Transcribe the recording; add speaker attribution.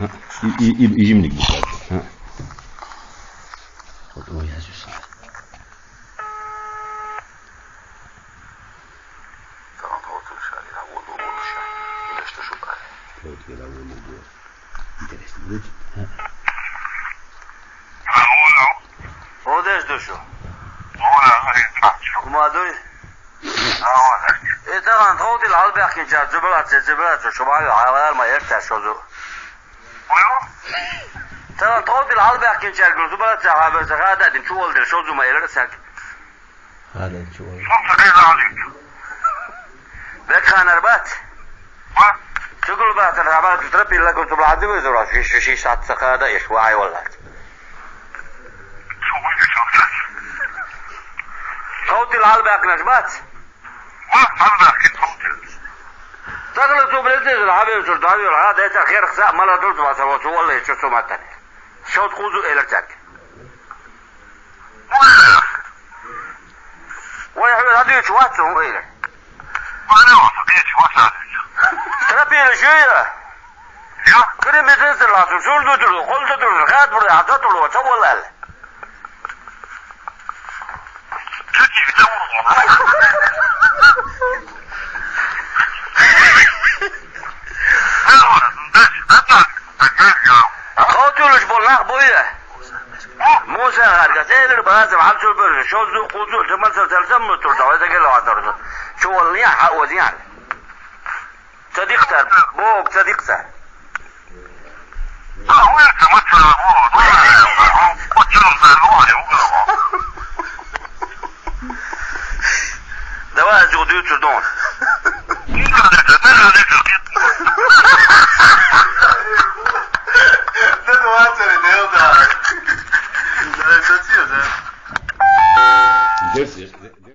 Speaker 1: يجمنك بس ها خذوا يا جوش
Speaker 2: طبعا هو كل شيء هو شيء ليش تشوف عليه
Speaker 1: لو كده هو موجود انت ليش تقول
Speaker 2: هو ده شو وما دوي إيه طبعا تقول العالم يحكي جبلات شو بعيو على ما يرتاح شو ذو طبعا تقول العالم يحكي جبلات شعب زغادة دين شو ولد شو ذو ما يرتاح
Speaker 1: هذا شو
Speaker 2: بك خان ربات تقول بات الربات تربي لك كنت بعد وزرا في شيء ساعة سقادة إيش وعي ولا صوت العالم يحكي نجبات تقول تو بلدي العابي وشرداوي ولا هذا يتا خير خساء ما لا دولت باسر وشو والله يشو سمع تاني شو تخوزو إلرتك ويا حبيب هذا يشوات هو إلر تربي الشيء كريم بيزنس اللاسو شو دولو خلط دولو خاد بري عطا دولو وشو والله خوتولش بولناخ بويه موسى هرقا سيدر بغازم حال شو برش شو زو خوزو تمسل سلسم مطرطا ويسا قلو عطرطا شو والنيا حق وزيان صديقتر بوك صديقتر دواء جوديو تردون
Speaker 1: This is